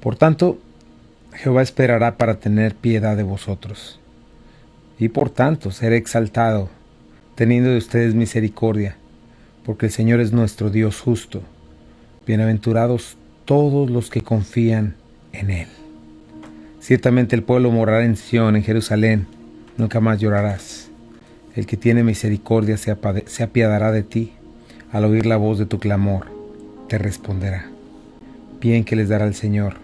Por tanto, Jehová esperará para tener piedad de vosotros, y por tanto seré exaltado, teniendo de ustedes misericordia, porque el Señor es nuestro Dios justo. Bienaventurados todos los que confían en Él. Ciertamente el pueblo morará en Sión, en Jerusalén, nunca más llorarás. El que tiene misericordia se apiadará de ti, al oír la voz de tu clamor, te responderá. Bien que les dará el Señor.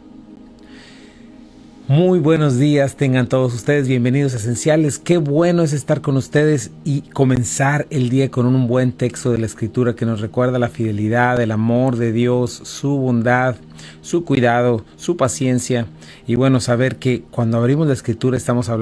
Muy buenos días tengan todos ustedes, bienvenidos a Esenciales. Qué bueno es estar con ustedes y comenzar el día con un buen texto de la Escritura que nos recuerda la fidelidad, el amor de Dios, su bondad, su cuidado, su paciencia. Y bueno, saber que cuando abrimos la Escritura estamos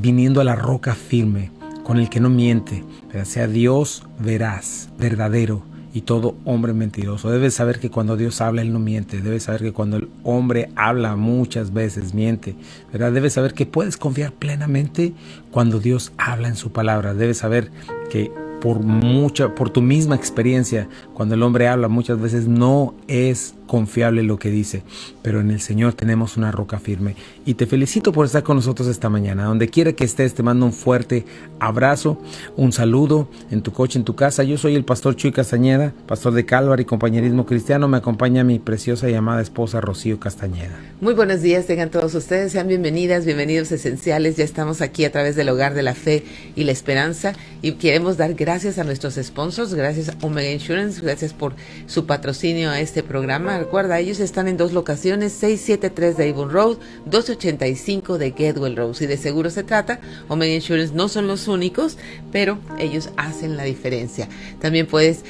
viniendo a la roca firme, con el que no miente, sea Dios veraz, verdadero, y todo hombre mentiroso. Debes saber que cuando Dios habla, Él no miente. Debes saber que cuando el hombre habla muchas veces miente, ¿verdad? Debes saber que puedes confiar plenamente cuando Dios habla en su palabra. Debes saber que por tu misma experiencia, cuando el hombre habla muchas veces no es confiable lo que dice, pero en el Señor tenemos una roca firme. Y te felicito por estar con nosotros esta mañana. Donde quiera que estés, te mando un fuerte abrazo, un saludo en tu coche, en tu casa. Yo soy el pastor Chuy Castañeda, pastor de Calvary Compañerismo Cristiano. Me acompaña mi preciosa y amada esposa Rocío Castañeda. Muy buenos días, tengan todos ustedes, sean bienvenidas, bienvenidos a Esenciales. Ya estamos aquí a través del Hogar de la Fe y la Esperanza y queremos dar gracias a nuestros sponsors, gracias a Omega Insurance, gracias por su patrocinio a este programa. Recuerda, ellos están en dos locaciones, 673 de Avon Road, 285 de Getwell Road. Si de seguro se trata, Omega Insurance no son los únicos, pero ellos hacen la diferencia. También puedes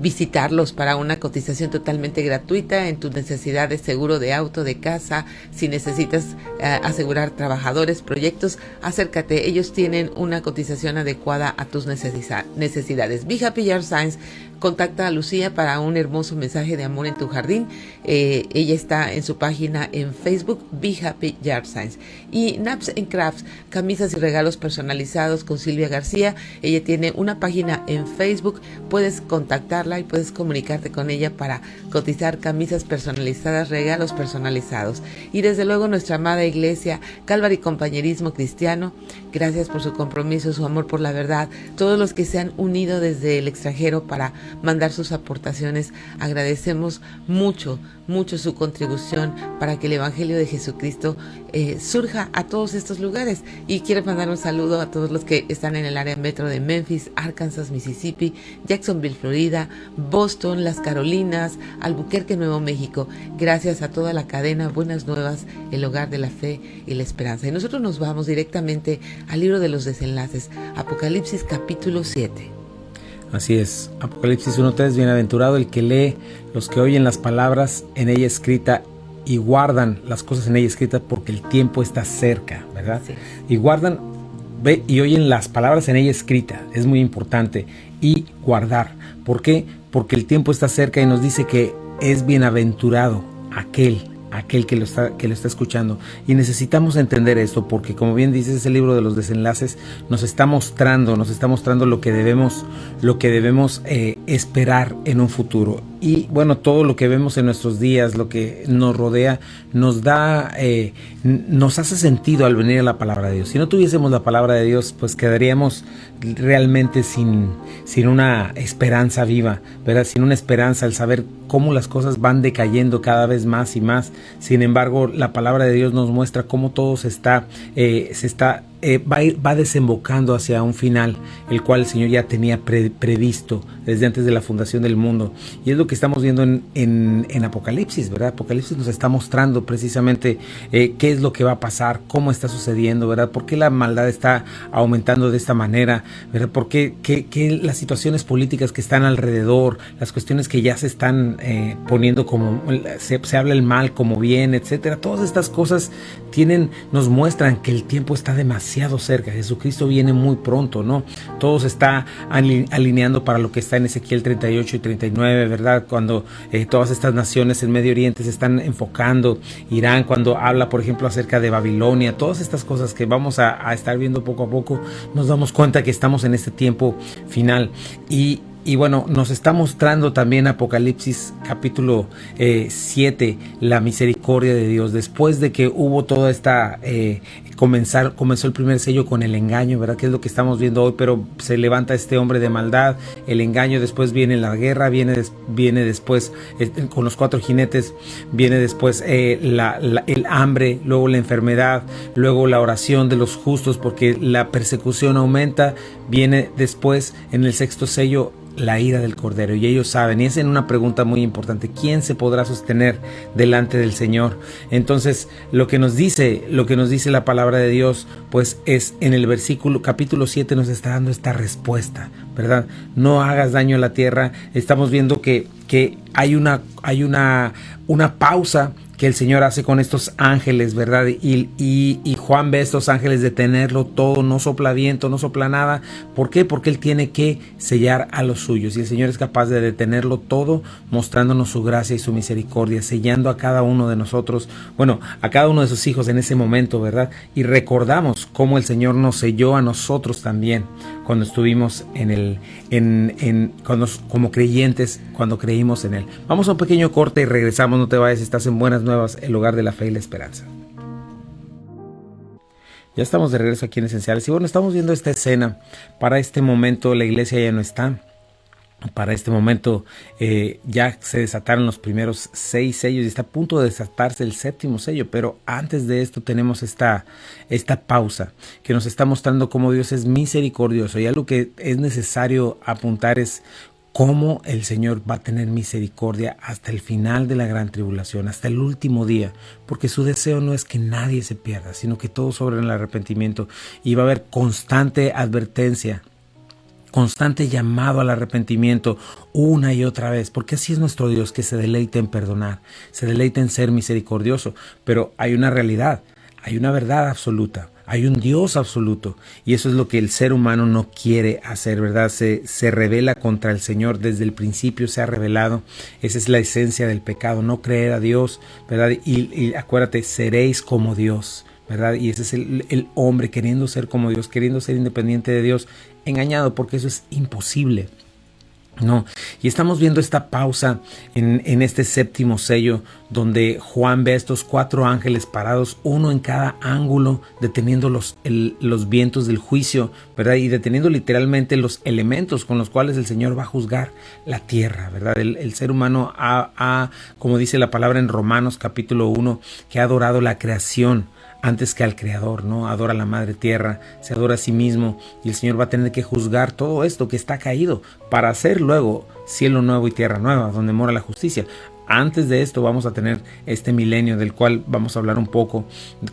visitarlos para una cotización totalmente gratuita en tu necesidad de seguro de auto, de casa. Si necesitas asegurar trabajadores, proyectos, acércate. Ellos tienen una cotización adecuada a tus necesidades. Be Happy Yard Signs. Contacta a Lucía para un hermoso mensaje de amor en tu jardín. Ella está en su página en Facebook, Be Happy Yard Signs. Y Naps and Crafts, camisas y regalos personalizados con Silvia García. Ella tiene una página en Facebook. Puedes contactarla y puedes comunicarte con ella para cotizar camisas personalizadas, regalos personalizados. Y desde luego nuestra amada iglesia, Calvary Compañerismo Cristiano. Gracias por su compromiso, su amor por la verdad. Todos los que se han unido desde el extranjero para mandar sus aportaciones, agradecemos mucho su contribución para que el Evangelio de Jesucristo surja a todos estos lugares. Y quiero mandar un saludo a todos los que están en el área metro de Memphis, Arkansas, Mississippi, Jacksonville, Florida, Boston, Las Carolinas, Albuquerque, Nuevo México. Gracias a toda la cadena Buenas Nuevas, el Hogar de la Fe y la Esperanza. Y nosotros nos vamos directamente al libro de los desenlaces, Apocalipsis capítulo 7. Así es, Apocalipsis 1:3, bienaventurado el que lee, los que oyen las palabras en ella escrita y guardan las cosas en ella escritas, porque el tiempo está cerca, ¿verdad? Sí. Y guardan, ve y oyen las palabras en ella escrita, es muy importante, y guardar. ¿Por qué? Porque el tiempo está cerca y nos dice que es bienaventurado aquel que lo está escuchando. Y necesitamos entender esto porque, como bien dices, ese libro de los desenlaces nos está mostrando lo que debemos esperar en un futuro. Y bueno, todo lo que vemos en nuestros días, lo que nos rodea, nos hace sentido al venir a la palabra de Dios. Si no tuviésemos la palabra de Dios, pues quedaríamos realmente sin una esperanza viva, ¿verdad? Sin una esperanza al saber cómo las cosas van decayendo cada vez más y más. Sin embargo, la palabra de Dios nos muestra cómo todo va desembocando hacia un final, el cual el Señor ya tenía previsto desde antes de la fundación del mundo. Y es lo que estamos viendo en Apocalipsis, ¿verdad? Apocalipsis nos está mostrando precisamente qué es lo que va a pasar, cómo está sucediendo, ¿verdad? ¿Por qué la maldad está aumentando de esta manera? ¿Verdad? ¿Por qué las situaciones políticas que están alrededor, las cuestiones que ya se están poniendo como se habla el mal como bien, etcétera? Todas estas cosas nos muestran que el tiempo está demasiado cerca. Jesucristo viene muy pronto, ¿no? Todo se está alineando para lo que está en Ezequiel 38 y 39, ¿verdad? Cuando todas estas naciones en Medio Oriente se están enfocando. Irán, cuando habla, por ejemplo, acerca de Babilonia, todas estas cosas que vamos a estar viendo poco a poco, nos damos cuenta que estamos en este tiempo final. Y Y bueno, nos está mostrando también Apocalipsis capítulo 7, la misericordia de Dios. Después de que hubo toda esta, comenzó el primer sello con el engaño, ¿verdad? Que es lo que estamos viendo hoy, pero se levanta este hombre de maldad, el engaño, después viene la guerra, viene después con los 4 jinetes, viene después el hambre, luego la enfermedad, luego la oración de los justos, porque la persecución aumenta, viene después en el 6º sello la ira del Cordero, y ellos saben, y es en una pregunta muy importante: ¿quién se podrá sostener delante del Señor? Entonces, lo que nos dice la palabra de Dios, pues es en el capítulo 7 nos está dando esta respuesta, ¿verdad? No hagas daño a la tierra. Estamos viendo que hay una pausa que el Señor hace con estos ángeles, ¿verdad? Y Juan ve a estos ángeles detenerlo todo, no sopla viento, no sopla nada. ¿Por qué? Porque Él tiene que sellar a los suyos, y el Señor es capaz de detenerlo todo, mostrándonos su gracia y su misericordia, sellando a cada uno de nosotros, bueno, a cada uno de sus hijos en ese momento, ¿verdad? Y recordamos cómo el Señor nos selló a nosotros también cuando estuvimos como creyentes, cuando creímos en Él. Vamos a un pequeño corte y regresamos. No te vayas, estás en Buenas Nuevas, el hogar de la fe y la esperanza. Ya estamos de regreso aquí en Esenciales, y bueno, estamos viendo esta escena. Para este momento la iglesia ya no está. Para este momento ya se desataron los primeros 6 sellos y está a punto de desatarse el 7º sello, pero antes de esto tenemos esta pausa que nos está mostrando cómo Dios es misericordioso, y algo que es necesario apuntar es cómo el Señor va a tener misericordia hasta el final de la gran tribulación, hasta el último día, porque su deseo no es que nadie se pierda, sino que todos obren el arrepentimiento, y va a haber constante advertencia, constante llamado al arrepentimiento una y otra vez, porque así es nuestro Dios, que se deleita en perdonar, se deleita en ser misericordioso. Pero hay una realidad, hay una verdad absoluta, hay un Dios absoluto, y eso es lo que el ser humano no quiere hacer, ¿verdad? Se rebela contra el Señor, desde el principio se ha rebelado. Esa es la esencia del pecado, no creer a Dios, ¿verdad? Y acuérdate, seréis como Dios, ¿verdad? Y ese es el hombre queriendo ser como Dios, queriendo ser independiente de Dios, engañado, porque eso es imposible. No, y estamos viendo esta pausa en este 7º sello, donde Juan ve a estos 4 ángeles parados, uno en cada ángulo, deteniendo los vientos del juicio, ¿verdad? Y deteniendo literalmente los elementos con los cuales el Señor va a juzgar la tierra, ¿verdad? El ser humano ha, como dice la palabra en Romanos capítulo 1, que ha adorado la creación antes que al Creador, ¿no? Adora a la Madre Tierra, se adora a sí mismo, y el Señor va a tener que juzgar todo esto que está caído para hacer luego cielo nuevo y tierra nueva, donde mora la justicia. Antes de esto vamos a tener este milenio, del cual vamos a hablar un poco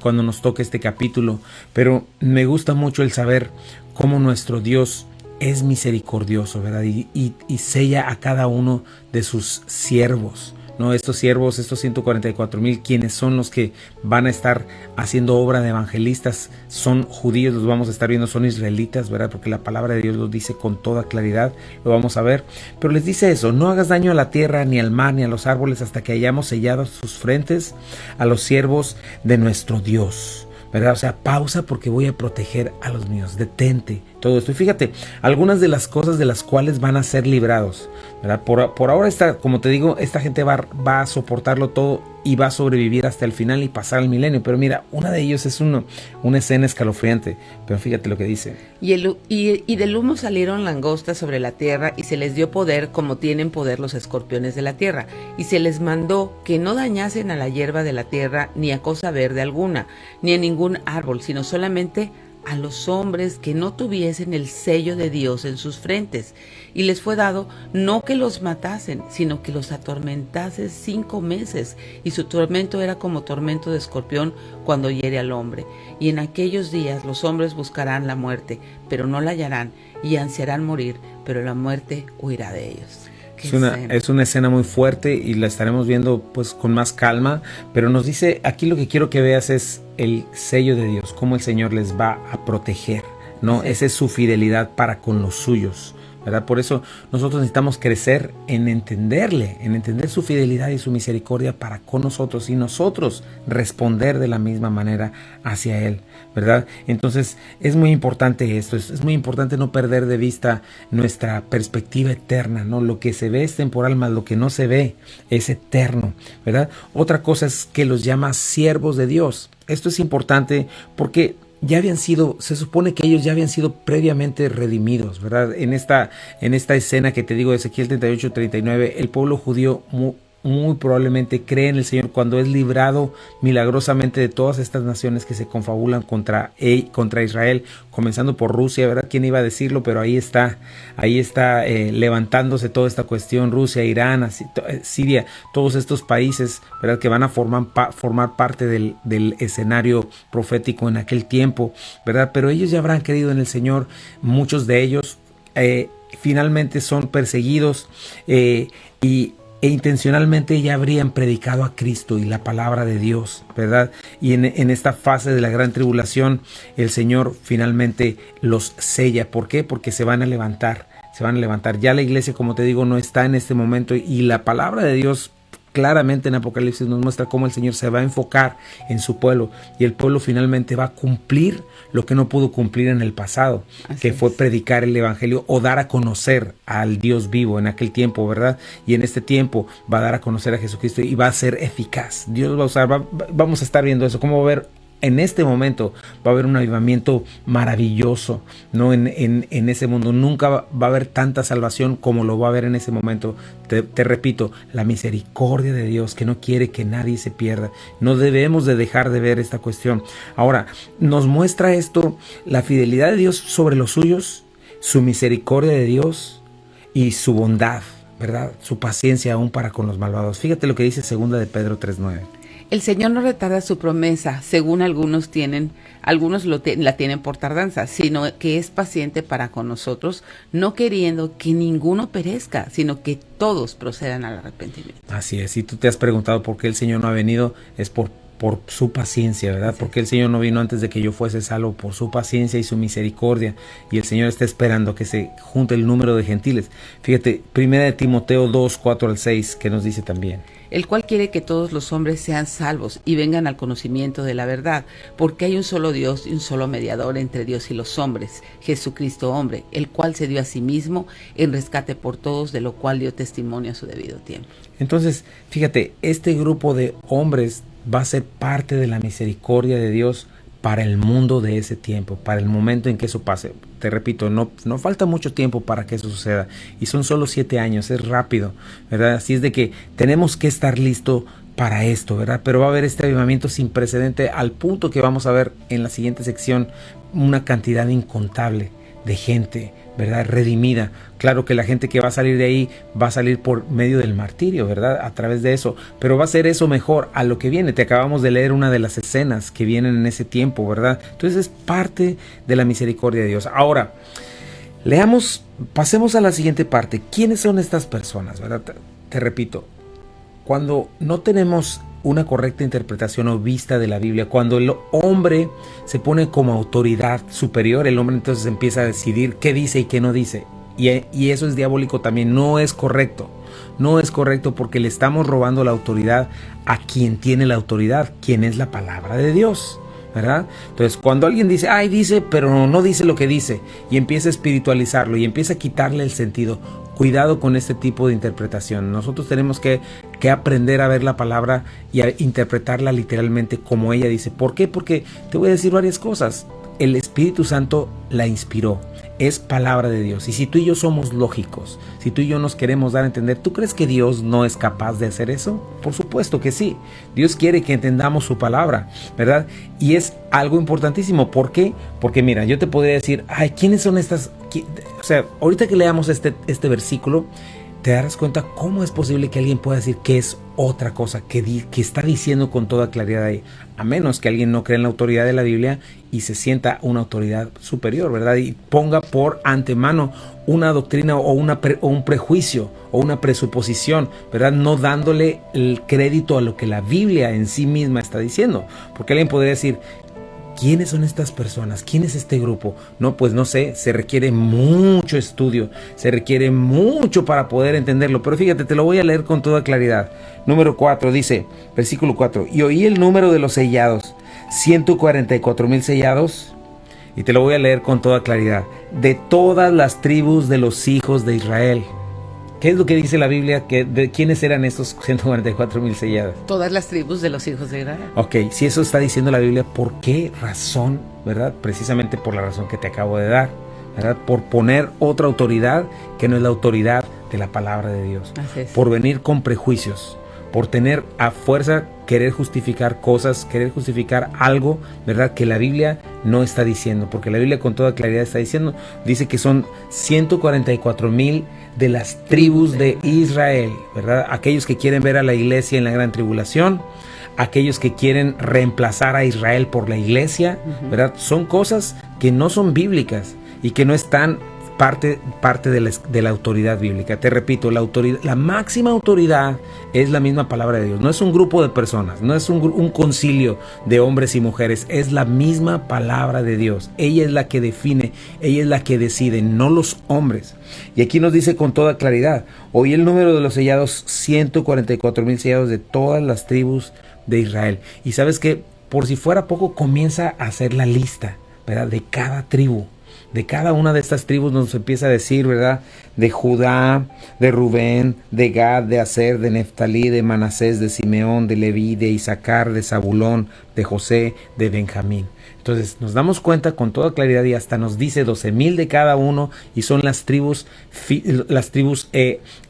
cuando nos toque este capítulo, pero me gusta mucho el saber cómo nuestro Dios es misericordioso, ¿verdad? Y sella a cada uno de sus siervos, ¿no? Estos siervos, estos 144,000, quienes son los que van a estar haciendo obra de evangelistas, son judíos, los vamos a estar viendo, son israelitas, ¿verdad? Porque la palabra de Dios lo dice con toda claridad, lo vamos a ver. Pero les dice eso: no hagas daño a la tierra, ni al mar, ni a los árboles, hasta que hayamos sellado sus frentes a los siervos de nuestro Dios, ¿verdad? O sea, pausa, porque voy a proteger a los míos. Detente todo esto. Y fíjate, algunas de las cosas de las cuales van a ser librados, ¿verdad? Por ahora, como te digo, esta gente va a soportarlo todo y va a sobrevivir hasta el final y pasar al milenio. Pero mira, una de ellos es una escena escalofriante. Pero fíjate lo que dice. Y del humo salieron langostas sobre la tierra, y se les dio poder como tienen poder los escorpiones de la tierra. Y se les mandó que no dañasen a la hierba de la tierra, ni a cosa verde alguna, ni a ningún árbol, sino solamente a los hombres que no tuviesen el sello de Dios en sus frentes. Y les fue dado no que los matasen, sino que los atormentase 5 meses. Y su tormento era como tormento de escorpión cuando hiere al hombre. Y en aquellos días los hombres buscarán la muerte, pero no la hallarán, y ansiarán morir, pero la muerte huirá de ellos. Es una escena muy fuerte, y la estaremos viendo pues con más calma, pero nos dice aquí, lo que quiero que veas es el sello de Dios, cómo el Señor les va a proteger, ¿no? Sí. Esa es su fidelidad para con los suyos, ¿verdad? Por eso nosotros necesitamos crecer en entenderle, en entender su fidelidad y su misericordia para con nosotros y nosotros responder de la misma manera hacia Él, ¿verdad? Entonces es muy importante esto, es muy importante no perder de vista nuestra perspectiva eterna, ¿no? Lo que se ve es temporal, más lo que no se ve es eterno, ¿verdad? Otra cosa es que los llama siervos de Dios. Esto es importante porque se supone que ellos ya habían sido previamente redimidos, ¿verdad? En esta escena que te digo de Ezequiel 38-39, el pueblo judío muy probablemente cree en el Señor cuando es librado milagrosamente de todas estas naciones que se confabulan contra Israel, comenzando por Rusia, ¿verdad? ¿Quién iba a decirlo? Pero ahí está levantándose toda esta cuestión, Rusia, Irán, Siria, todos estos países, ¿verdad? Que van a formar parte del escenario profético en aquel tiempo, ¿verdad? Pero ellos ya habrán creído en el Señor, muchos de ellos finalmente son perseguidos e intencionalmente ya habrían predicado a Cristo y la palabra de Dios, ¿verdad? Y en esta fase de la gran tribulación, el Señor finalmente los sella. ¿Por qué? Porque se van a levantar. Ya la iglesia, como te digo, no está en este momento y la palabra de Dios claramente en Apocalipsis nos muestra cómo el Señor se va a enfocar en su pueblo y el pueblo finalmente va a cumplir lo que no pudo cumplir en el pasado, que fue predicar el evangelio o dar a conocer al Dios vivo en aquel tiempo, ¿verdad? Y en este tiempo va a dar a conocer a Jesucristo y va a ser eficaz. Dios va a usar, vamos a estar viendo eso, cómo va a ver. En este momento va a haber un avivamiento maravilloso, ¿no? En ese mundo nunca va a haber tanta salvación como lo va a haber en ese momento. Te repito, la misericordia de Dios que no quiere que nadie se pierda. No debemos de dejar de ver esta cuestión. Ahora, nos muestra esto la fidelidad de Dios sobre los suyos, su misericordia de Dios y su bondad, ¿verdad? Su paciencia aún para con los malvados. Fíjate lo que dice 2 de Pedro 3:9. El Señor no retarda su promesa, según algunos la tienen por tardanza, sino que es paciente para con nosotros, no queriendo que ninguno perezca, sino que todos procedan al arrepentimiento. Así es, si tú te has preguntado por qué el Señor no ha venido, es por su paciencia, ¿verdad? Sí. Porque el Señor no vino antes de que yo fuese salvo, por su paciencia y su misericordia, y el Señor está esperando que se junte el número de gentiles. Fíjate, 1 Timoteo 2:4-6, que nos dice también: el cual quiere que todos los hombres sean salvos y vengan al conocimiento de la verdad, porque hay un solo Dios y un solo mediador entre Dios y los hombres, Jesucristo hombre, el cual se dio a sí mismo en rescate por todos, de lo cual dio testimonio a su debido tiempo. Entonces, fíjate, este grupo de hombres va a ser parte de la misericordia de Dios para el mundo de ese tiempo, para el momento en que eso pase. Te repito, no falta mucho tiempo para que eso suceda, y son solo 7 años, es rápido, ¿verdad? Así es de que tenemos que estar listos para esto, ¿verdad? Pero va a haber este avivamiento sin precedente, al punto que vamos a ver en la siguiente sección una cantidad incontable de gente, ¿verdad? Redimida. Claro que la gente que va a salir de ahí va a salir por medio del martirio, ¿verdad? A través de eso, pero va a ser eso mejor a lo que viene. Te acabamos de leer una de las escenas que vienen en ese tiempo, ¿verdad? Entonces es parte de la misericordia de Dios. Ahora, pasemos a la siguiente parte. ¿Quiénes son estas personas, verdad? Te repito, cuando no tenemos una correcta interpretación o vista de la Biblia, cuando el hombre se pone como autoridad superior, el hombre entonces empieza a decidir qué dice y qué no dice, y eso es diabólico también. No es correcto porque le estamos robando la autoridad a quien tiene la autoridad, quien es la palabra de Dios, ¿verdad? Entonces, cuando alguien dice, dice, pero no dice lo que dice, y empieza a espiritualizarlo y empieza a quitarle el sentido, cuidado con este tipo de interpretación. Nosotros tenemos que aprender a ver la palabra y a interpretarla literalmente como ella dice. ¿Por qué? Porque te voy a decir varias cosas. El Espíritu Santo la inspiró, es palabra de Dios. Y si tú y yo somos lógicos, si tú y yo nos queremos dar a entender, ¿tú crees que Dios no es capaz de hacer eso? Por supuesto que sí. Dios quiere que entendamos su palabra, ¿verdad? Y es algo importantísimo. ¿Por qué? Porque mira, yo te podría decir, ¿quiénes son estas? O sea, ahorita que leamos este versículo, te darás cuenta cómo es posible que alguien pueda decir que es otra cosa, que está diciendo con toda claridad ahí, a menos que alguien no crea en la autoridad de la Biblia y se sienta una autoridad superior, ¿verdad? Y ponga por antemano una doctrina o un prejuicio o una presuposición, ¿verdad? No dándole el crédito a lo que la Biblia en sí misma está diciendo. Porque alguien podría decir, ¿Quiénes son estas personas? ¿Quién es este grupo? No, pues no sé, se requiere mucho estudio, se requiere mucho para poder entenderlo, pero fíjate, te lo voy a leer con toda claridad. Número 4 dice, versículo 4, y oí el número de los sellados, 144,000 sellados, y te lo voy a leer con toda claridad, de todas las tribus de los hijos de Israel. ¿Qué es lo que dice la Biblia? ¿De quiénes eran estos 144,000 sellados? Todas las tribus de los hijos de Israel. Ok, si eso está diciendo la Biblia, ¿por qué razón? ¿Verdad? Precisamente por la razón que te acabo de dar, ¿verdad? Por poner otra autoridad que no es la autoridad de la palabra de Dios. Así es. Por venir con prejuicios, por tener a fuerza querer justificar cosas, querer justificar algo, ¿verdad? Que la Biblia no está diciendo, porque la Biblia con toda claridad está diciendo, dice que son 144,000 de las tribus de Israel, ¿verdad? Aquellos que quieren ver a la iglesia en la gran tribulación, aquellos que quieren reemplazar a Israel por la iglesia, ¿verdad? Son cosas que no son bíblicas y que no están parte de la autoridad bíblica. Te repito, la máxima autoridad es la misma palabra de Dios. No es un grupo de personas, no es un concilio de hombres y mujeres, es la misma palabra de Dios. Ella es la que define, ella es la que decide, no los hombres. Y aquí nos dice con toda claridad, oí el número de los sellados, 144,000 sellados de todas las tribus de Israel. Y sabes que, por si fuera poco, comienza a hacer la lista, ¿verdad? De cada tribu. De cada una de estas tribus nos empieza a decir, ¿verdad? De Judá, de Rubén, de Gad, de Aser, de Neftalí, de Manasés, de Simeón, de Leví, de Isaacar, de Zabulón, de José, de Benjamín. Entonces nos damos cuenta con toda claridad y hasta nos dice 12,000 de cada uno, y son las tribus,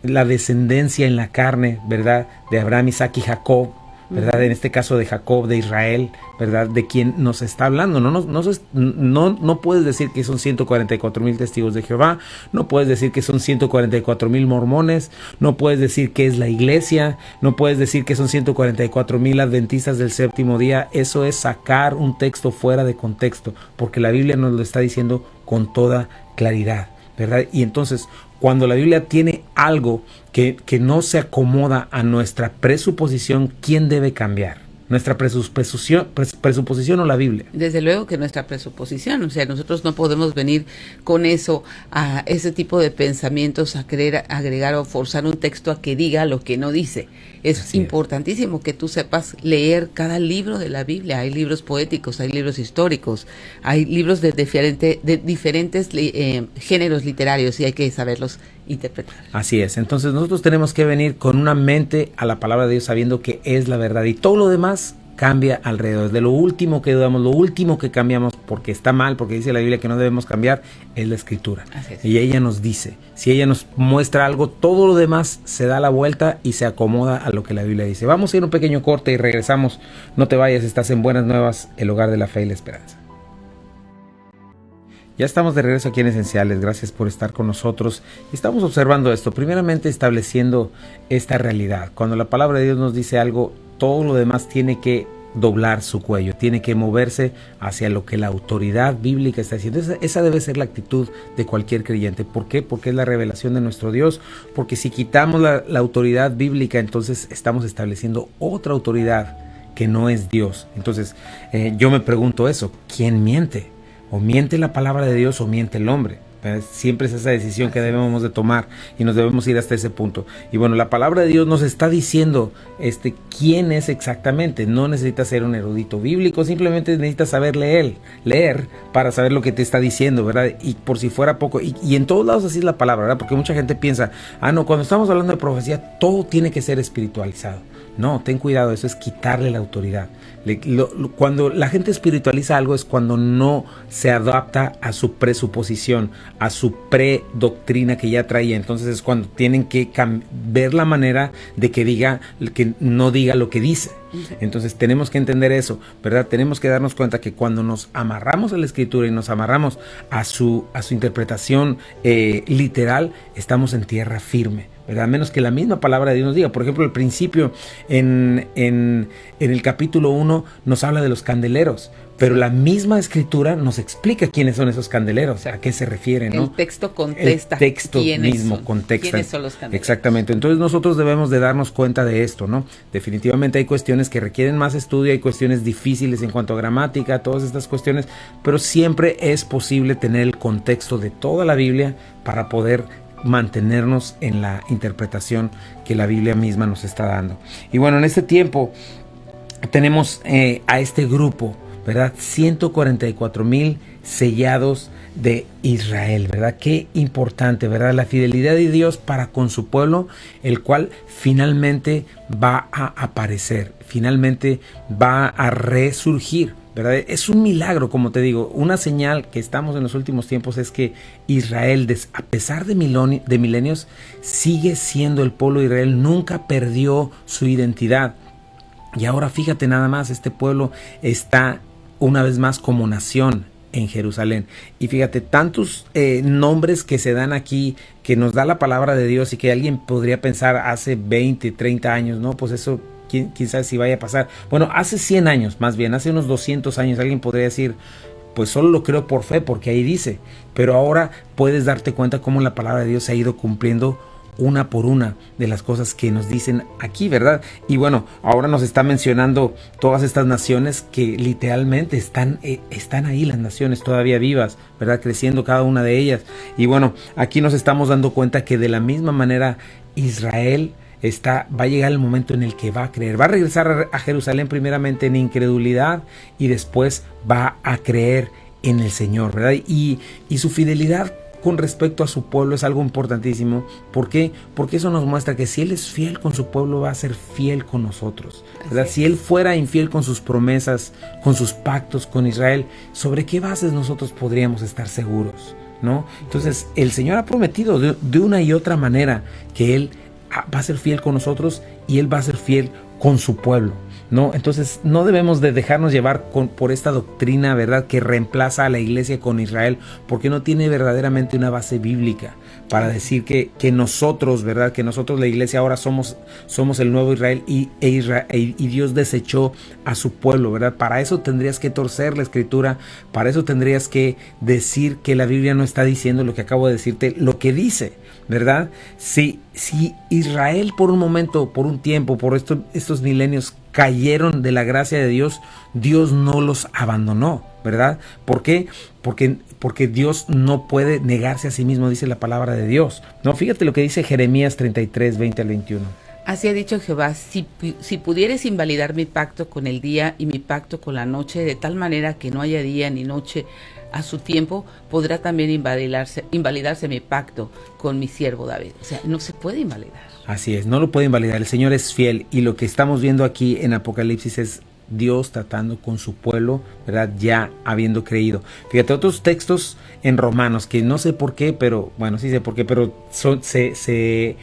la descendencia en la carne, ¿verdad? De Abraham, Isaac y Jacob, ¿verdad? En este caso de Jacob, de Israel, ¿verdad? De quien nos está hablando. No puedes decir que son 144,000 testigos de Jehová, no puedes decir que son 144,000 mormones, no puedes decir que es la iglesia, no puedes decir que son 144,000 adventistas del séptimo día. Eso es sacar un texto fuera de contexto, porque la Biblia nos lo está diciendo con toda claridad, ¿verdad? Y entonces, cuando la Biblia tiene algo que no se acomoda a nuestra presuposición, ¿quién debe cambiar? ¿Nuestra presuposición o la Biblia? Desde luego que nuestra presuposición, o sea, nosotros no podemos venir con eso, a ese tipo de pensamientos, a querer agregar o forzar un texto a que diga lo que no dice. Es importantísimo que tú sepas leer cada libro de la Biblia. Hay libros poéticos, hay libros históricos, hay libros de diferentes géneros literarios, y hay que saberlos interpretar. Así es. Entonces nosotros tenemos que venir con una mente a la palabra de Dios, sabiendo que es la verdad, y todo lo demás cambia alrededor. De lo último que dudamos, lo último que cambiamos, porque está mal, porque dice la Biblia que no debemos cambiar, es la Escritura. Y ella nos dice, si ella nos muestra algo, todo lo demás se da la vuelta y se acomoda a lo que la Biblia dice. Vamos a ir a un pequeño corte y regresamos. No te vayas, estás en Buenas Nuevas, el hogar de la fe y la esperanza. Ya estamos de regreso aquí en Esenciales. Gracias por estar con nosotros. Estamos observando esto, primeramente estableciendo esta realidad. Cuando la palabra de Dios nos dice algo, todo lo demás tiene que doblar su cuello, tiene que moverse hacia lo que la autoridad bíblica está haciendo. Esa debe ser la actitud de cualquier creyente. ¿Por qué? Porque es la revelación de nuestro Dios. Porque si quitamos la autoridad bíblica, entonces estamos estableciendo otra autoridad que no es Dios. Entonces yo me pregunto eso, ¿quién miente? O miente la palabra de Dios o miente el hombre. Siempre es esa decisión que debemos de tomar, y nos debemos ir hasta ese punto. Y bueno, la palabra de Dios nos está diciendo quién es exactamente. No necesitas ser un erudito bíblico, simplemente necesitas saber leer para saber lo que te está diciendo, ¿verdad? Y por si fuera poco, y en todos lados así es la palabra, ¿verdad? Porque mucha gente piensa, no, cuando estamos hablando de profecía, todo tiene que ser espiritualizado. No, ten cuidado, eso es quitarle la autoridad. Cuando la gente espiritualiza algo es cuando no se adapta a su presuposición, a su predoctrina que ya traía. Entonces es cuando tienen que ver la manera de que no diga lo que dice. Entonces tenemos que entender eso, ¿verdad? Tenemos que darnos cuenta que cuando nos amarramos a la Escritura y nos amarramos a su interpretación literal, estamos en tierra firme. ¿verdad? A menos que la misma palabra de Dios nos diga. Por ejemplo, al principio, en el capítulo 1, nos habla de los candeleros, pero la misma escritura nos explica quiénes son esos candeleros, a qué se refieren, ¿no? El texto contesta. El texto mismo contexta. ¿Quiénes son los candeleros? Exactamente. Entonces nosotros debemos de darnos cuenta de esto, ¿no? Definitivamente hay cuestiones que requieren más estudio, hay cuestiones difíciles en cuanto a gramática, todas estas cuestiones, pero siempre es posible tener el contexto de toda la Biblia para poder mantenernos en la interpretación que la Biblia misma nos está dando. Y bueno, en este tiempo tenemos a este grupo, ¿verdad? 144,000 sellados de Israel, ¿verdad? Qué importante, ¿verdad? La fidelidad de Dios para con su pueblo, el cual finalmente va a aparecer, finalmente va a resurgir, ¿verdad? Es un milagro, como te digo. Una señal que estamos en los últimos tiempos es que Israel, a pesar de milenios, sigue siendo el pueblo de Israel, nunca perdió su identidad. Y ahora fíjate nada más, este pueblo está una vez más como nación en Jerusalén. Y fíjate, tantos nombres que se dan aquí, que nos da la palabra de Dios y que alguien podría pensar hace 20, 30 años, ¿no? Pues eso, quién sabe si vaya a pasar. Bueno, hace 100 años, más bien, hace unos 200 años, alguien podría decir, pues solo lo creo por fe, porque ahí dice. Pero ahora puedes darte cuenta cómo la palabra de Dios se ha ido cumpliendo una por una de las cosas que nos dicen aquí, ¿verdad? Y bueno, ahora nos está mencionando todas estas naciones que literalmente están ahí, las naciones todavía vivas, ¿verdad? Creciendo cada una de ellas. Y bueno, aquí nos estamos dando cuenta que de la misma manera Israel va a llegar el momento en el que va a creer, va a regresar a Jerusalén primeramente en incredulidad y después va a creer en el Señor, ¿verdad? Y su fidelidad con respecto a su pueblo es algo importantísimo. ¿Por qué? Porque eso nos muestra que si Él es fiel con su pueblo, va a ser fiel con nosotros, ¿verdad? Si Él fuera infiel con sus promesas, con sus pactos con Israel, ¿sobre qué bases nosotros podríamos estar seguros, ¿no? Entonces, el Señor ha prometido de una y otra manera que Él va a ser fiel con nosotros y Él va a ser fiel con su pueblo, ¿no? Entonces no debemos de dejarnos llevar por esta doctrina, ¿verdad?, que reemplaza a la iglesia con Israel, porque no tiene verdaderamente una base bíblica para decir que nosotros, ¿verdad?, que nosotros la iglesia ahora somos el nuevo Israel y Dios desechó a su pueblo, ¿verdad? Para eso tendrías que torcer la escritura, para eso tendrías que decir que la Biblia no está diciendo lo que acabo de decirte, lo que dice, ¿verdad? Si Israel por un momento, por un tiempo, por estos milenios cayeron de la gracia de Dios, Dios no los abandonó, ¿verdad? ¿Por qué? Porque Dios no puede negarse a sí mismo, dice la palabra de Dios. No, fíjate lo que dice Jeremías 33, 20 al 21. Así ha dicho Jehová, si pudieres invalidar mi pacto con el día y mi pacto con la noche, de tal manera que no haya día ni noche a su tiempo, podrá también invalidarse mi pacto con mi siervo David. O sea, no se puede invalidar. Así es, no lo puede invalidar. El Señor es fiel y lo que estamos viendo aquí en Apocalipsis es Dios tratando con su pueblo, ¿verdad? Ya habiendo creído. Fíjate, otros textos en Romanos que no sé por qué, pero bueno, sí sé por qué, pero se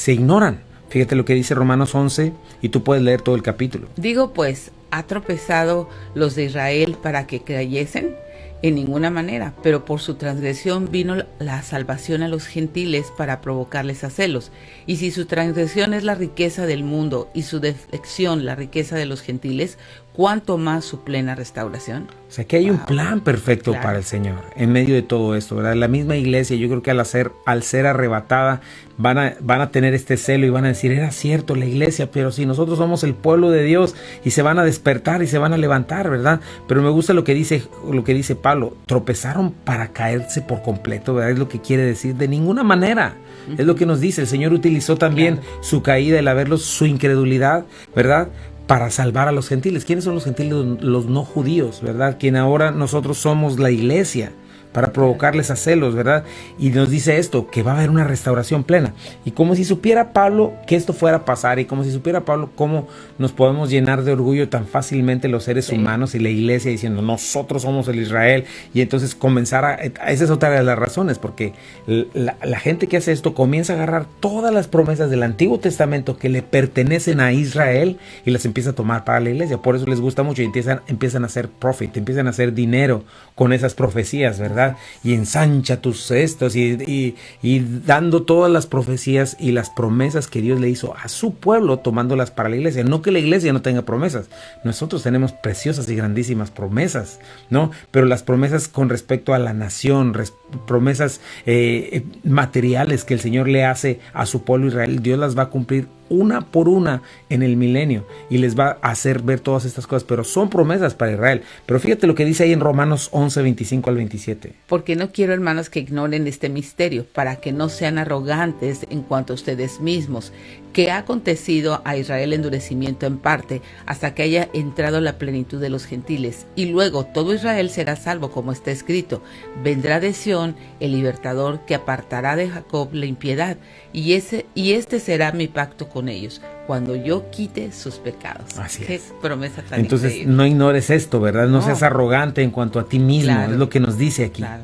ignoran. Fíjate lo que dice Romanos 11 y tú puedes leer todo el capítulo. Digo pues, ¿ha tropezado los de Israel para que creyesen? En ninguna manera, pero por su transgresión vino la salvación a los gentiles para provocarles a celos. Y si su transgresión es la riqueza del mundo y su defección la riqueza de los gentiles, ¿cuánto más su plena restauración? O sea, que hay un plan perfecto para el Señor en medio de todo esto, ¿verdad? La misma iglesia, yo creo que al ser arrebatada, van a tener este celo y van a decir, era cierto la iglesia, pero si nosotros somos el pueblo de Dios, y se van a despertar y se van a levantar, ¿verdad? Pero me gusta lo que dice Pablo, tropezaron para caerse por completo, ¿verdad? Es lo que quiere decir, de ninguna manera. Es lo que nos dice, el Señor utilizó también su caída, el haberlos, su incredulidad, ¿verdad?, para salvar a los gentiles. ¿Quiénes son los gentiles? Los no judíos, ¿verdad? Quien ahora nosotros somos la iglesia, para provocarles a celos, ¿verdad? Y nos dice esto, que va a haber una restauración plena. Y como si supiera Pablo que esto fuera a pasar, y como si supiera Pablo cómo nos podemos llenar de orgullo tan fácilmente los seres humanos y la iglesia diciendo, nosotros somos el Israel, y entonces esa es otra de las razones, porque la gente que hace esto comienza a agarrar todas las promesas del Antiguo Testamento que le pertenecen a Israel y las empieza a tomar para la iglesia. Por eso les gusta mucho y empiezan a hacer profit, empiezan a hacer dinero con esas profecías, ¿verdad? ¿verdad? Y ensancha tus cestos y dando todas las profecías y las promesas que Dios le hizo a su pueblo, tomándolas para la iglesia. No que la iglesia no tenga promesas. Nosotros tenemos preciosas y grandísimas promesas, ¿no? Pero las promesas con respecto a la nación, promesas materiales que el Señor le hace a su pueblo Israel, Dios las va a cumplir una por una en el milenio y les va a hacer ver todas estas cosas, pero son promesas para Israel. Pero fíjate lo que dice ahí en Romanos 11, 25 al 27. Porque no quiero, hermanos, que ignoren este misterio, para que no sean arrogantes en cuanto a ustedes mismos, que ha acontecido a Israel endurecimiento en parte, hasta que haya entrado la plenitud de los gentiles, y luego todo Israel será salvo, como está escrito: vendrá de Sión el libertador, que apartará de Jacob la impiedad, y este será mi pacto con ellos, cuando yo quite sus pecados. Así Qué es. promesa tan Entonces increíble. no ignores esto, ¿verdad? No No. seas arrogante en cuanto a ti mismo, Claro. es lo que nos dice aquí. Claro.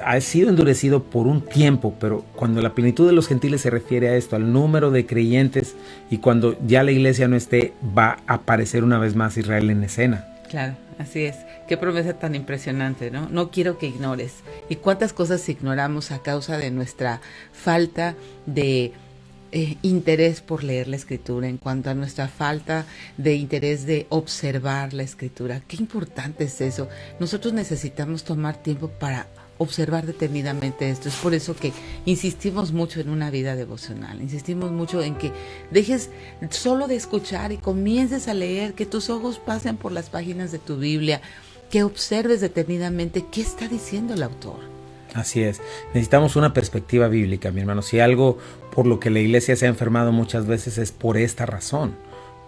Ha sido endurecido por un tiempo, pero cuando la plenitud de los gentiles se refiere a esto, al número de creyentes, y cuando ya la iglesia no esté, va a aparecer una vez más Israel en escena. Claro, así es. Qué promesa tan impresionante, ¿no? No quiero que ignores. ¿Y cuántas cosas ignoramos a causa de nuestra falta de interés por leer la Escritura, en cuanto a nuestra falta de interés de observar la Escritura? Qué importante es eso. Nosotros necesitamos tomar tiempo para observar detenidamente esto. Es por eso que insistimos mucho en una vida devocional, insistimos mucho en que dejes solo de escuchar y comiences a leer, que tus ojos pasen por las páginas de tu Biblia, que observes detenidamente qué está diciendo el autor. Así es, necesitamos una perspectiva bíblica, mi hermano. Si algo por lo que la iglesia se ha enfermado muchas veces es por esta razón,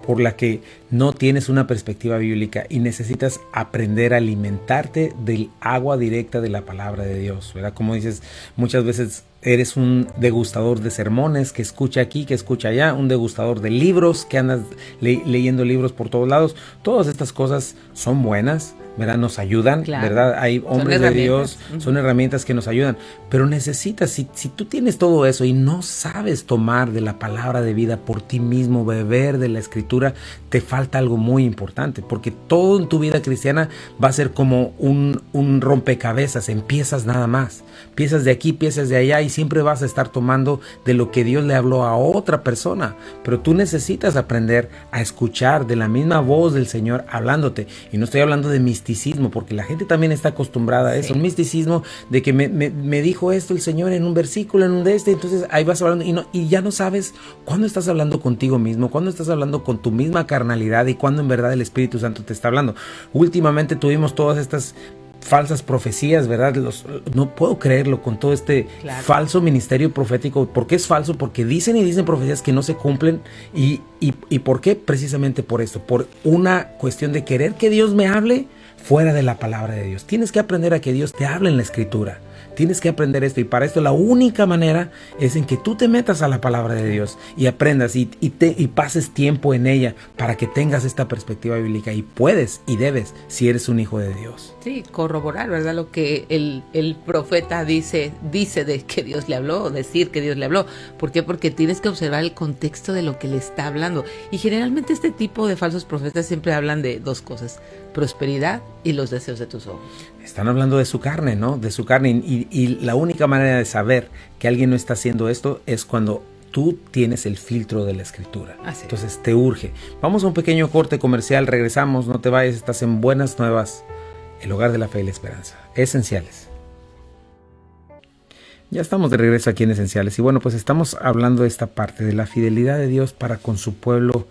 por la que no tienes una perspectiva bíblica y necesitas aprender a alimentarte del agua directa de la palabra de Dios, ¿verdad? Como dices, muchas veces eres un degustador de sermones que escucha aquí, que escucha allá, un degustador de libros, que andas leyendo libros por todos lados. Todas estas cosas son buenas, ¿verdad? Nos ayudan, Claro. ¿verdad? Hay hombres de Dios, son herramientas que nos ayudan, pero necesitas, si tú tienes todo eso y no sabes tomar de la palabra de vida por ti mismo, beber de la Escritura, te falta algo muy importante, porque todo en tu vida cristiana va a ser como un rompecabezas. Empiezas nada más, piezas de aquí, piezas de allá, y siempre vas a estar tomando de lo que Dios le habló a otra persona, pero tú necesitas aprender a escuchar de la misma voz del Señor hablándote. Y no estoy hablando de misticismo, porque la gente también está acostumbrada a eso, un misticismo de que me dijo esto el Señor en un versículo, en un de este, entonces ahí vas hablando y ya no sabes cuándo estás hablando contigo mismo, cuándo estás hablando con tu misma carnalidad y cuándo en verdad el Espíritu Santo te está hablando. Últimamente tuvimos todas estas falsas profecías, ¿verdad? No puedo creerlo, con todo este falso ministerio profético. ¿Por qué es falso? Porque dicen y dicen profecías que no se cumplen. ¿Y por qué? Precisamente por esto, por una cuestión de querer que Dios me hable fuera de la palabra de Dios. Tienes que aprender a que Dios te hable en la Escritura. Tienes que aprender esto, y para esto la única manera es en que tú te metas a la palabra de Dios y aprendas y pases tiempo en ella para que tengas esta perspectiva bíblica, y puedes y debes si eres un hijo de Dios. Sí, corroborar, ¿verdad? Lo que el profeta dice de que Dios le habló, decir que Dios le habló. ¿Por qué? Porque tienes que observar el contexto de lo que le está hablando. Y generalmente este tipo de falsos profetas siempre hablan de dos cosas: prosperidad y los deseos de tus ojos. Están hablando de su carne, ¿no? De su carne. Y la única manera de saber que alguien no está haciendo esto es cuando tú tienes el filtro de la Escritura. Entonces te urge. Vamos a un pequeño corte comercial, regresamos, no te vayas, estás en Buenas Nuevas, el hogar de la fe y la esperanza. Esenciales. Ya estamos de regreso aquí en Esenciales, y bueno, pues estamos hablando de esta parte de la fidelidad de Dios para con su pueblo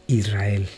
Israel,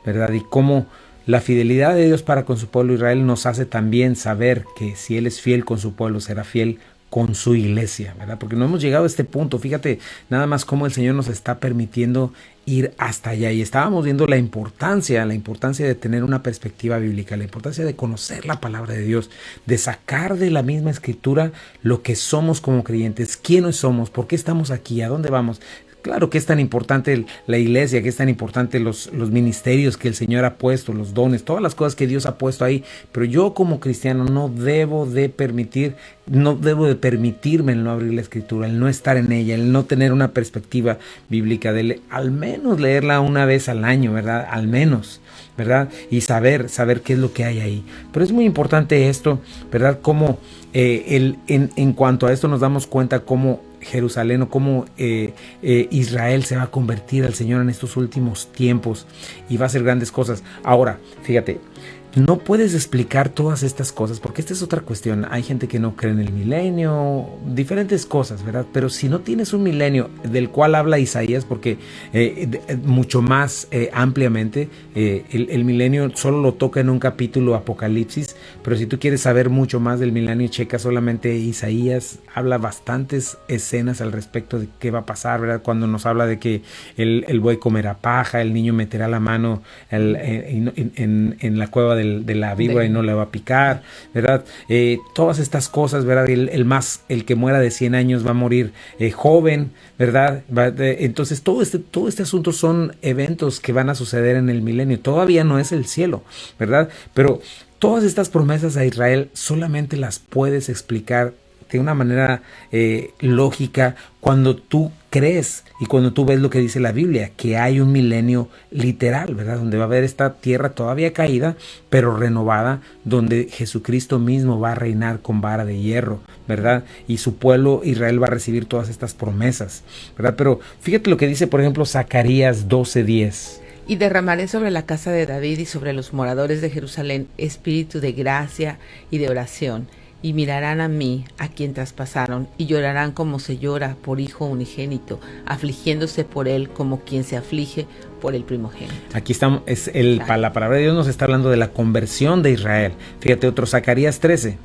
¿verdad? Y cómo la fidelidad de Dios para con su pueblo Israel nos hace también saber que si Él es fiel con su pueblo, será fiel con su iglesia, ¿verdad? Porque no hemos llegado a este punto. Fíjate nada más cómo el Señor nos está permitiendo ir hasta allá, y estábamos viendo la importancia de tener una perspectiva bíblica, la importancia de conocer la palabra de Dios, de sacar de la misma Escritura lo que somos como creyentes, quiénes somos, por qué estamos aquí, a dónde vamos. Claro que es tan importante la iglesia, que es tan importante los ministerios que el Señor ha puesto, los dones, todas las cosas que Dios ha puesto ahí, pero yo como cristiano no debo de permitirme el no abrir la Escritura, el no estar en ella, el no tener una perspectiva bíblica, al menos leerla una vez al año, ¿verdad? Al menos, ¿verdad? Y saber qué es lo que hay ahí. Pero es muy importante esto, ¿verdad? Cómo en cuanto a esto nos damos cuenta cómo Jerusalén o cómo Israel se va a convertir al Señor en estos últimos tiempos y va a hacer grandes cosas. Ahora, fíjate, no puedes explicar todas estas cosas porque esta es otra cuestión. Hay gente que no cree en el milenio, diferentes cosas, ¿verdad? Pero si no tienes un milenio del cual habla Isaías, porque mucho más ampliamente, el milenio solo lo toca en un capítulo Apocalipsis, pero si tú quieres saber mucho más del milenio, checa solamente Isaías, habla bastantes escenas al respecto de qué va a pasar, ¿verdad? Cuando nos habla de que el buey comerá paja, el niño meterá la mano en la cueva de la víbora y no le va a picar, ¿verdad? Todas estas cosas, ¿verdad? El que muera de 100 años va a morir joven, ¿verdad? Entonces todo este asunto son eventos que van a suceder en el milenio. Todavía no es el cielo, ¿verdad? Pero todas estas promesas a Israel solamente las puedes explicar de una manera lógica cuando tú crees y cuando tú ves lo que dice la Biblia, que hay un milenio literal, ¿verdad? Donde va a haber esta tierra todavía caída, pero renovada, donde Jesucristo mismo va a reinar con vara de hierro, ¿verdad? Y su pueblo Israel va a recibir todas estas promesas, ¿verdad? Pero fíjate lo que dice, por ejemplo, Zacarías 12:10. Y derramaré sobre la casa de David y sobre los moradores de Jerusalén espíritu de gracia y de oración. Y mirarán a mí, a quien traspasaron, y llorarán como se llora por hijo unigénito, afligiéndose por él como quien se aflige por el primogénito. Aquí estamos, la palabra de Dios nos está hablando de la conversión de Israel. Fíjate otro, Zacarías 13.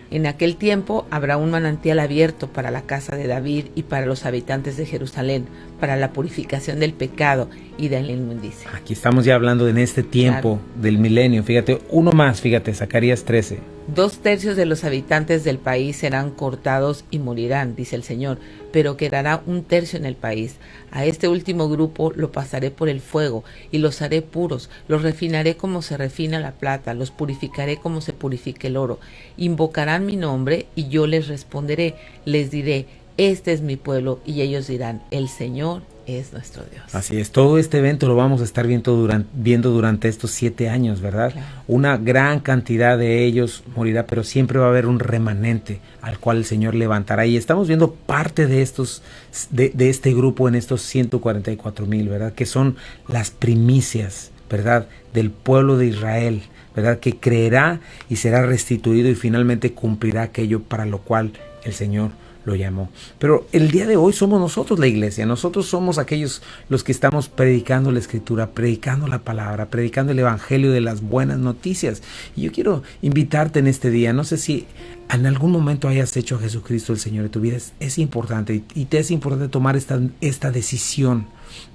En aquel tiempo habrá un manantial abierto para la casa de David y para los habitantes de Jerusalén, para la purificación del pecado y de la inmundicia. Aquí estamos ya hablando en este tiempo del milenio. Fíjate, uno más, fíjate, Zacarías 13. 2/3 de los habitantes del país serán cortados y morirán, dice el Señor, pero quedará 1/3 en el país. A este último grupo lo pasaré por el fuego y los haré puros, los refinaré como se refina la plata, los purificaré como se purifica el oro. Invocarán mi nombre y yo les responderé, les diré, este es mi pueblo, y ellos dirán, el Señor es nuestro Dios. Así es, todo este evento lo vamos a estar viendo durante estos 7 años, ¿verdad? Claro. Una gran cantidad de ellos morirá, pero siempre va a haber un remanente al cual el Señor levantará. Y estamos viendo parte de de este grupo en estos 144,000, ¿verdad? Que son las primicias, ¿verdad? Del pueblo de Israel, ¿verdad? Que creerá y será restituido y finalmente cumplirá aquello para lo cual el Señor lo llamó. Pero el día de hoy somos nosotros la iglesia, nosotros somos aquellos los que estamos predicando la Escritura, predicando la palabra, predicando el evangelio de las buenas noticias. Y yo quiero invitarte en este día, no sé si en algún momento hayas hecho a Jesucristo el Señor de tu vida, es importante y te es importante tomar esta decisión,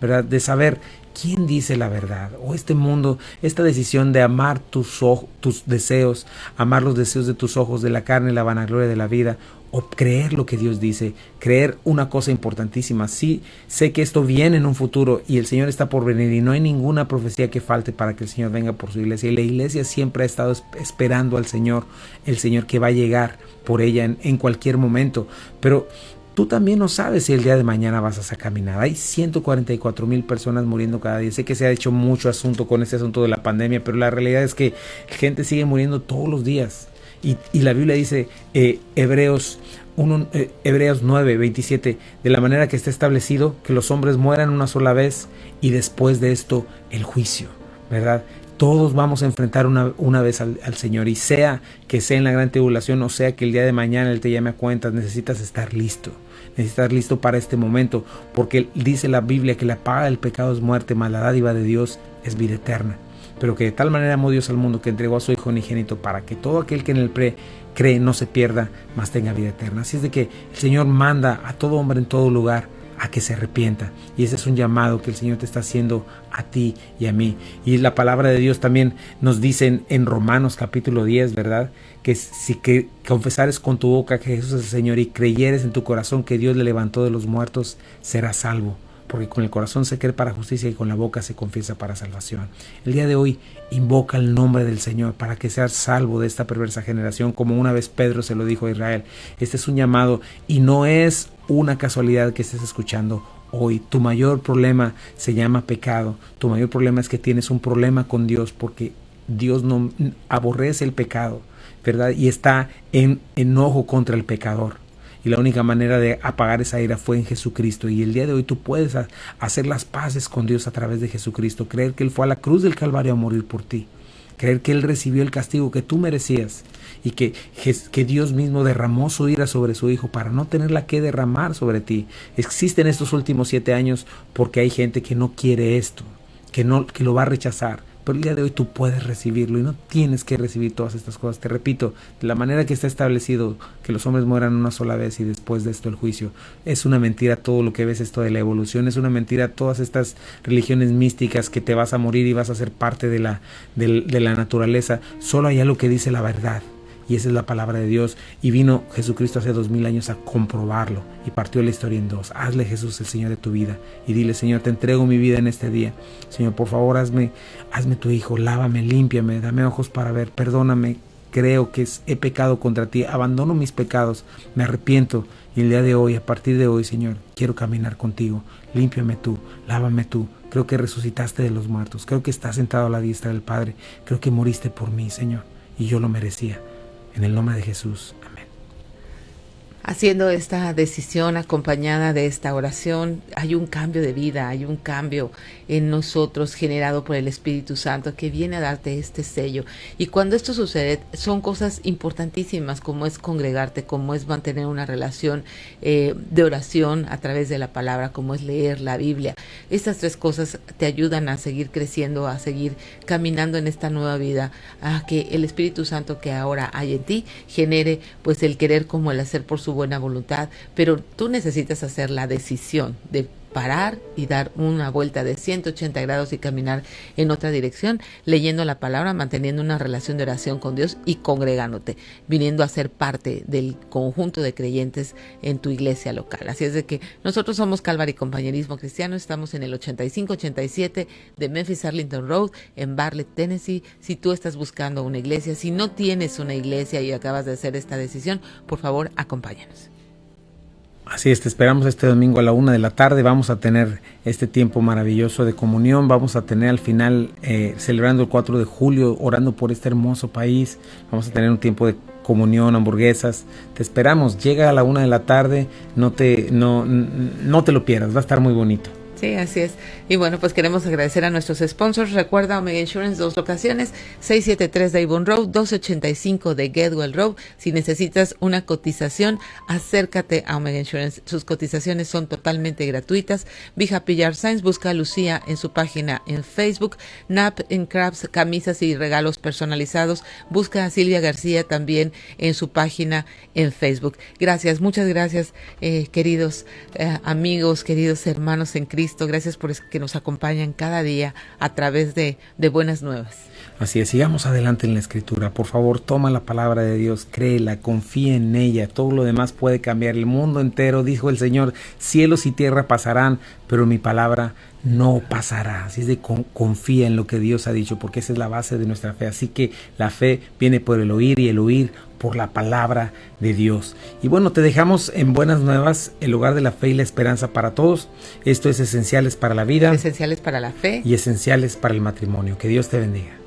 ¿verdad? De saber quién dice la verdad, o este mundo, esta decisión de amar tus deseos, amar los deseos de tus ojos, de la carne, la vanagloria de la vida, o creer lo que Dios dice, creer una cosa importantísima. Sí, sé que esto viene en un futuro y el Señor está por venir y no hay ninguna profecía que falte para que el Señor venga por su iglesia, y la iglesia siempre ha estado esperando al Señor, el Señor que va a llegar por ella en cualquier momento, pero tú también no sabes si el día de mañana vas a caminar. Hay 144,000 personas muriendo cada día. Sé que se ha hecho mucho asunto con este asunto de la pandemia, pero la realidad es que gente sigue muriendo todos los días. Y la Biblia dice, Hebreos 9:27, de la manera que está establecido que los hombres mueran una sola vez y después de esto el juicio, ¿verdad? Todos vamos a enfrentar una vez al Señor, y sea que sea en la gran tribulación o sea que el día de mañana Él te llame a cuentas, necesitas estar listo. Necesitas listo para este momento, porque dice la Biblia que la paga del pecado es muerte, mas la dádiva de Dios es vida eterna. Pero que de tal manera amó Dios al mundo que entregó a su Hijo unigénito para que todo aquel que en él cree no se pierda, mas tenga vida eterna. Así es de que el Señor manda a todo hombre en todo lugar a que se arrepienta, y ese es un llamado que el Señor te está haciendo a ti y a mí. Y la palabra de Dios también nos dice en Romanos capítulo 10, ¿verdad? Que si que confesares con tu boca que Jesús es el Señor y creyeres en tu corazón que Dios le levantó de los muertos, serás salvo, porque con el corazón se cree para justicia y con la boca se confiesa para salvación. El día de hoy invoca el nombre del Señor para que seas salvo de esta perversa generación, como una vez Pedro se lo dijo a Israel. Este es un llamado y no es una casualidad que estés escuchando hoy. Tu mayor problema se llama pecado. Tu mayor problema es que tienes un problema con Dios, porque Dios no aborrece el pecado, ¿verdad? Y está en enojo contra el pecador. Y la única manera de apagar esa ira fue en Jesucristo. Y el día de hoy tú puedes hacer las paces con Dios a través de Jesucristo. Creer que Él fue a la cruz del Calvario a morir por ti. Creer que Él recibió el castigo que tú merecías. Y que Dios mismo derramó su ira sobre su Hijo para no tenerla que derramar sobre ti. Existen estos últimos 7 años porque hay gente que no quiere esto, que lo va a rechazar. Pero el día de hoy tú puedes recibirlo y no tienes que recibir todas estas cosas. Te repito, de la manera que está establecido que los hombres mueran una sola vez y después de esto el juicio, es una mentira todo lo que ves esto de la evolución, es una mentira todas estas religiones místicas que te vas a morir y vas a ser parte de la naturaleza. Solo hay algo que dice la verdad. Y esa es la palabra de Dios. Y vino Jesucristo hace 2000 años a comprobarlo. Y partió la historia en dos. Hazle Jesús el Señor de tu vida. Y dile: Señor, te entrego mi vida en este día. Señor, por favor, hazme tu hijo. Lávame, límpiame, dame ojos para ver. Perdóname. Creo que he pecado contra ti. Abandono mis pecados. Me arrepiento. Y el día de hoy, a partir de hoy, Señor, quiero caminar contigo. Límpiame tú. Lávame tú. Creo que resucitaste de los muertos. Creo que estás sentado a la diestra del Padre. Creo que moriste por mí, Señor. Y yo lo merecía. En el nombre de Jesús. Amén. Haciendo esta decisión acompañada de esta oración, hay un cambio de vida, hay un cambio en nosotros generado por el Espíritu Santo que viene a darte este sello. Y cuando esto sucede, son cosas importantísimas, como es congregarte, como es mantener una relación de oración a través de la palabra, como es leer la Biblia. Estas 3 cosas te ayudan a seguir creciendo, a seguir caminando en esta nueva vida, a que el Espíritu Santo que ahora hay en ti genere pues el querer como el hacer por su buena voluntad, pero tú necesitas hacer la decisión de parar y dar una vuelta de 180 grados y caminar en otra dirección, leyendo la palabra, manteniendo una relación de oración con Dios y congregándote, viniendo a ser parte del conjunto de creyentes en tu iglesia local. Así es de que nosotros somos Calvary Compañerismo Cristiano, estamos en el 8587 de Memphis Arlington Road en Bartlett, Tennessee. Si tú estás buscando una iglesia, si no tienes una iglesia y acabas de hacer esta decisión, por favor, acompáñanos. Así es, te esperamos este domingo a la 1 de la tarde. Vamos a tener este tiempo maravilloso de comunión. Vamos a tener al final, celebrando el 4 de julio, orando por este hermoso país. Vamos a tener un tiempo de comunión, hamburguesas. Te esperamos, llega a la 1 de la tarde, no te lo pierdas, va a estar muy bonito. Sí, así es. Y bueno, pues queremos agradecer a nuestros sponsors. Recuerda, Omega Insurance, 2 locaciones, 673 de Avon Road, 285 de Gedwell Road. Si necesitas una cotización, acércate a Omega Insurance. Sus cotizaciones son totalmente gratuitas. Be Happy Yard Signs, busca a Lucía en su página en Facebook. Nap and Crafts, camisas y regalos personalizados. Busca a Silvia García también en su página en Facebook. Gracias, muchas gracias, queridos amigos, queridos hermanos en Cristo. Gracias por que nos acompañan cada día a través de buenas nuevas. Así es, sigamos adelante en la Escritura. Por favor, toma la palabra de Dios, créela, confía en ella. Todo lo demás puede cambiar. El mundo entero, dijo el Señor, cielos y tierra pasarán, pero mi palabra no pasará. Así es de confía en lo que Dios ha dicho, porque esa es la base de nuestra fe. Así que la fe viene por el oír y el oír por la palabra de Dios. Y bueno, te dejamos en buenas nuevas, el hogar de la fe y la esperanza para todos. Esto es Esenciales para la Vida, Esenciales para la Fe y Esenciales para el Matrimonio. Que Dios te bendiga.